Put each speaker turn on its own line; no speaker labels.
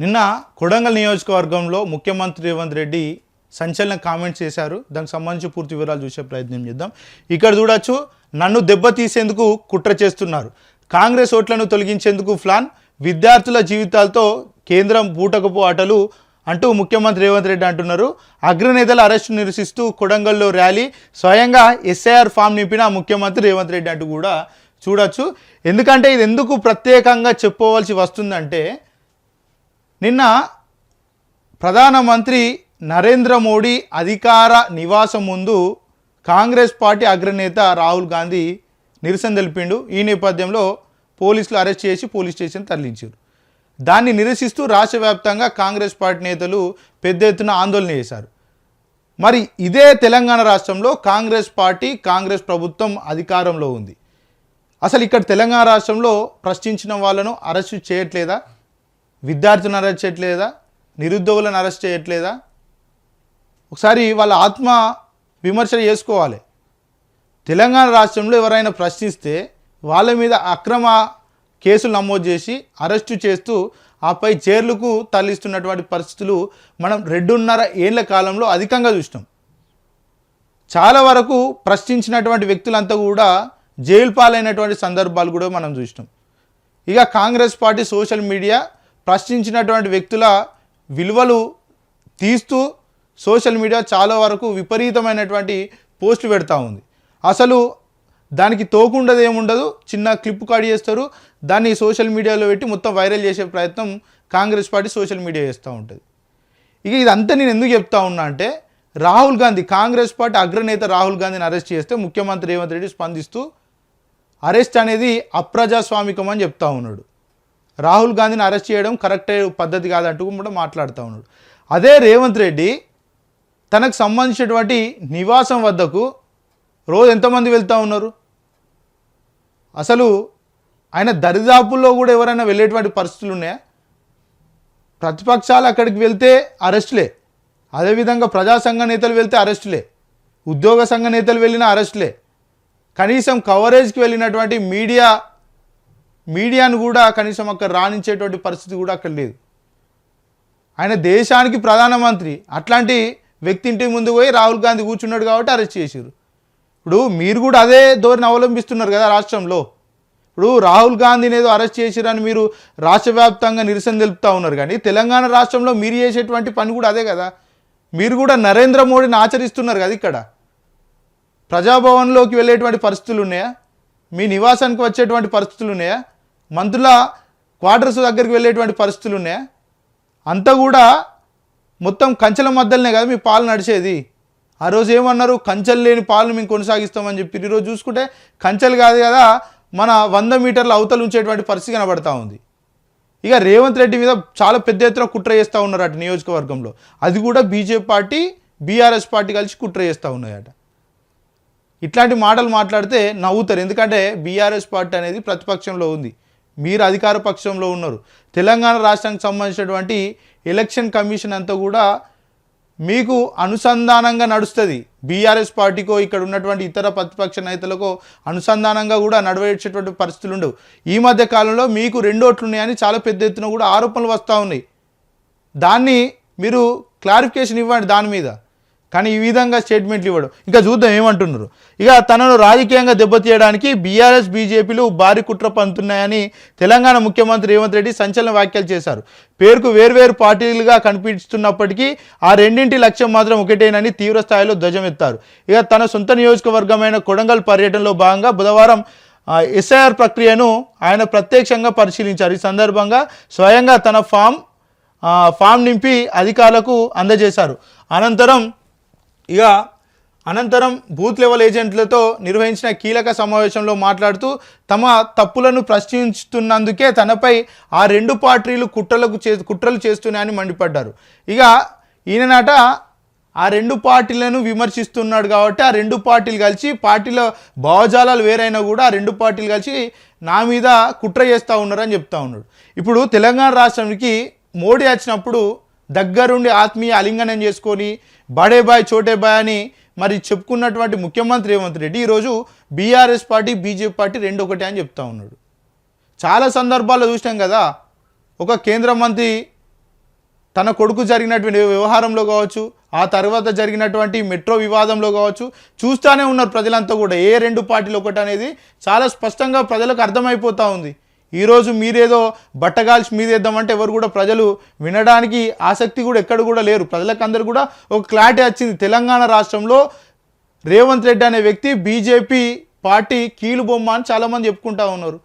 నిన్న కొడంగల్ నియోజకవర్గంలో ముఖ్యమంత్రి రేవంత్ రెడ్డి సంచలన కామెంట్స్ చేశారు. దానికి సంబంధించి పూర్తి వివరాలు చూసే ప్రయత్నం చేద్దాం. ఇక్కడ చూడొచ్చు, నన్ను దెబ్బతీసేందుకు కుట్ర చేస్తున్నారు, కాంగ్రెస్ ఓట్లను తొలగించేందుకు ప్లాన్, విద్యార్థుల జీవితాలతో కేంద్రం బూటకపు ఆటలు అంటూ ముఖ్యమంత్రి రేవంత్ రెడ్డి అంటున్నారు. అగ్రనేతల అరెస్టు నిరసిస్తూ కొడంగల్లో ర్యాలీ, స్వయంగా ఎస్ఐఆర్ ఫామ్ నింపిన ముఖ్యమంత్రి రేవంత్ రెడ్డి అంటూ కూడా చూడొచ్చు. ఎందుకంటే ఇది ఎందుకు ప్రత్యేకంగా చెప్పుకోవాల్సి వస్తుందంటే, నిన్న ప్రధానమంత్రి నరేంద్ర మోడీ అధికార నివాసం ముందు కాంగ్రెస్ పార్టీ అగ్రనేత రాహుల్ గాంధీ నిరసన తెలిపిండు. ఈ నేపథ్యంలో పోలీసులు అరెస్ట్ చేసి పోలీస్ స్టేషన్ తరలించారు. దాన్ని నిరసిస్తూ రాష్ట్ర వ్యాప్తంగా కాంగ్రెస్ పార్టీ నేతలు పెద్ద ఎత్తున ఆందోళన చేశారు. మరి ఇదే తెలంగాణ రాష్ట్రంలో కాంగ్రెస్ పార్టీ, కాంగ్రెస్ ప్రభుత్వం అధికారంలో ఉంది. అసలు ఇక్కడ తెలంగాణ రాష్ట్రంలో ప్రశ్నించిన వాళ్ళను అరెస్ట్ చేయట్లేదా? విద్యార్థులను అరెస్ట్ చేయట్లేదా? నిరుద్యోగులను అరెస్ట్ చేయట్లేదా? ఒకసారి వాళ్ళ ఆత్మ విమర్శ చేసుకోవాలి. తెలంగాణ రాష్ట్రంలో ఎవరైనా ప్రశ్నిస్తే వాళ్ళ మీద అక్రమ కేసులు నమోదు చేసి అరెస్టు చేస్తూ ఆపై జైలుకు తరలిస్తున్నటువంటి పరిస్థితులు మనం 2.5 ఏళ్ల కాలంలో అధికంగా చూసినాం. చాలా వరకు ప్రశ్నించినటువంటి వ్యక్తులంతా కూడా జైలు పాలైనటువంటి సందర్భాలు కూడా మనం చూసినాం. ఇక కాంగ్రెస్ పార్టీ సోషల్ మీడియా ప్రశ్నించినటువంటి వ్యక్తుల విలువలు తీస్తూ సోషల్ మీడియా చాలా వరకు విపరీతమైనటువంటి పోస్టులు పెడతా ఉంది. అసలు దానికి తోకుండదు ఏముండదు, చిన్న క్లిప్ కట్ చేస్తారు, దాన్ని సోషల్ మీడియాలో పెట్టి మొత్తం వైరల్ చేసే ప్రయత్నం కాంగ్రెస్ పార్టీ సోషల్ మీడియా చేస్తూ ఉంటుంది. ఇక ఇదంతా నేను ఎందుకు చెప్తా ఉన్నా అంటే, రాహుల్ గాంధీ, కాంగ్రెస్ పార్టీ అగ్రనేత రాహుల్ గాంధీని అరెస్ట్ చేస్తే ముఖ్యమంత్రి రేవంత్ రెడ్డి స్పందిస్తూ అరెస్ట్ అనేది అప్రజాస్వామికం అని చెప్తా ఉన్నాడు. రాహుల్ గాంధీని అరెస్ట్ చేయడం కరెక్ట్ పద్ధతి కాదంటూ కూడా మాట్లాడుతూ ఉన్నాడు. అదే రేవంత్ రెడ్డి తనకు సంబంధించినటువంటి నివాసం వద్దకు రోజు ఎంతమంది వెళ్తూ ఉన్నారు? అసలు ఆయన దరిదాపుల్లో కూడా ఎవరైనా వెళ్ళేటువంటి పరిస్థితులు ఉన్నాయా? ప్రతిపక్షాలు అక్కడికి వెళ్తే అరెస్టులే, అదేవిధంగా ప్రజా సంఘ నేతలు వెళ్తే అరెస్టులే, ఉద్యోగ సంఘ నేతలు వెళ్ళిన అరెస్టులే, కనీసం కవరేజ్కి వెళ్ళినటువంటి మీడియాను కూడా కనీసం అక్కడ రాణించేటువంటి పరిస్థితి కూడా అక్కడ లేదు. ఆయన దేశానికి ప్రధానమంత్రి, అట్లాంటి వ్యక్తి ఇంటి ముందు పోయి రాహుల్ గాంధీ కూర్చున్నాడు కాబట్టి అరెస్ట్ చేశారు. ఇప్పుడు మీరు కూడా అదే ధోరణి అవలంబిస్తున్నారు కదా రాష్ట్రంలో. ఇప్పుడు రాహుల్ గాంధీని ఏదో అరెస్ట్ చేసిరని మీరు రాష్ట్ర వ్యాప్తంగా నిరసన తెలుపుతూ ఉన్నారు, కానీ తెలంగాణ రాష్ట్రంలో మీరు చేసేటువంటి పని కూడా అదే కదా. మీరు కూడా నరేంద్ర మోడీని ఆచరిస్తున్నారు కదా. ఇక్కడ ప్రజాభవన్లోకి వెళ్ళేటువంటి పరిస్థితులు ఉన్నాయా? మీ నివాసానికి వచ్చేటువంటి పరిస్థితులు ఉన్నాయా? మంత్రుల క్వార్టర్స్ దగ్గరికి వెళ్ళేటువంటి పరిస్థితులు ఉన్నాయా? అంతా కూడా మొత్తం కంచెల మధ్యలోనే కదా మీ పాలన నడిచేది. ఆ రోజు ఏమన్నారు, కంచెలు లేని పాలన మేము కొనసాగిస్తామని చెప్పి. ఈరోజు చూసుకుంటే కంచెలు కాదు కదా, మన 100 మీటర్ల అవతలు ఉంచేటువంటి పరిస్థితి కనబడతా ఉంది. ఇక రేవంత్ రెడ్డి మీద చాలా పెద్ద ఎత్తున కుట్ర చేస్తూ ఉన్నారు అటు నియోజకవర్గంలో. అది కూడా బీజేపీ పార్టీ, బీఆర్ఎస్ పార్టీ కలిసి కుట్ర చేస్తూ ఉన్నాయట. ఇట్లాంటి మాటలు మాట్లాడితే నవ్వుతారు. ఎందుకంటే బీఆర్ఎస్ పార్టీ అనేది ప్రతిపక్షంలో ఉంది, మీరు అధికార పక్షంలో ఉన్నారు. తెలంగాణ రాష్ట్రానికి సంబంధించినటువంటి ఎలక్షన్ కమిషన్ అంతా కూడా మీకు అనుసంధానంగా నడుస్తుంది. బీఆర్ఎస్ పార్టీకో ఇక్కడ ఉన్నటువంటి ఇతర ప్రతిపక్ష నేతలకో అనుసంధానంగా కూడా నడవేసేటువంటి పరిస్థితులు ఉండవు. ఈ మధ్య కాలంలో మీకు 2 ఓట్లు ఉన్నాయని చాలా పెద్ద ఎత్తున కూడా ఆరోపణలు వస్తూ ఉన్నాయి. దాన్ని మీరు క్లారిఫికేషన్ ఇవ్వండి దాని మీద. కానీ ఈ విధంగా స్టేట్మెంట్లు ఇవ్వడం, ఇంకా చూద్దాం ఏమంటున్నారు. ఇక తనను రాజకీయంగా దెబ్బతీయడానికి బీఆర్ఎస్, బీజేపీలు భారీ కుట్ర పంతున్నాయని తెలంగాణ ముఖ్యమంత్రి రేవంత్ రెడ్డి సంచలన వ్యాఖ్యలు చేశారు. పేరుకు వేర్వేరు పార్టీలుగా కనిపిస్తున్నప్పటికీ ఆ రెండింటి లక్ష్యం మాత్రం ఒకటేనని తీవ్ర స్థాయిలో ధ్వజమెత్తారు. ఇక తన సొంత నియోజకవర్గమైన కొడంగల్ పర్యటనలో భాగంగా బుధవారం ఎస్ఐఆర్ ప్రక్రియను ఆయన ప్రత్యక్షంగా పరిశీలించారు. ఈ సందర్భంగా స్వయంగా తన ఫామ్ నింపి అధికారులకు అందజేశారు. అనంతరం బూత్ లెవెల్ ఏజెంట్లతో నిర్వహించిన కీలక సమావేశంలో మాట్లాడుతూ తమ తప్పులను ప్రశ్నిస్తున్నందుకే తనపై ఆ 2 పార్టీలు కుట్రలు చేస్తున్నాయని మండిపడ్డారు. ఇక ఈయననాట ఆ 2 పార్టీలను విమర్శిస్తున్నాడు కాబట్టి ఆ 2 పార్టీలు కలిసి, పార్టీల భావజాలాలు వేరైనా కూడా ఆ 2 పార్టీలు కలిసి నా మీద కుట్ర చేస్తూ ఉన్నారని చెప్తా ఉన్నాడు. ఇప్పుడు తెలంగాణ రాష్ట్రానికి మోడీ వచ్చినప్పుడు దగ్గరుండి ఆత్మీయ ఆలింగనం చేసుకొని బడే బాయ్ చోటే బాయ్ అని మరి చెప్పుకున్నటువంటి ముఖ్యమంత్రి రేవంత్ రెడ్డి ఈరోజు బీఆర్ఎస్ పార్టీ, బీజేపీ పార్టీ 2 ఒకటే అని చెప్తా ఉన్నాడు. చాలా సందర్భాల్లో చూసాం కదా, ఒక కేంద్ర మంత్రి తన కొడుకు జరిగినటువంటి వ్యవహారంలో కావచ్చు, ఆ తర్వాత జరిగినటువంటి మెట్రో వివాదంలో కావచ్చు, చూస్తూనే ఉన్నారు ప్రజలంతా కూడా ఏ రెండు పార్టీలు ఒకటి అనేది చాలా స్పష్టంగా ప్రజలకు అర్థమైపోతూ ఉంది. ఈరోజు మీరేదో బట్టగాల్చి మీదేద్దామంటే ఎవరు కూడా ప్రజలు వినడానికి ఆసక్తి కూడా ఎక్కడ కూడా లేరు. ప్రజలకు అందరూ కూడా ఒక క్లారిటీ వచ్చింది. తెలంగాణ రాష్ట్రంలో రేవంత్ రెడ్డి అనే వ్యక్తి బీజేపీ పార్టీ కీలుబొమ్మ అని చాలామంది చెప్పుకుంటా ఉన్నారు.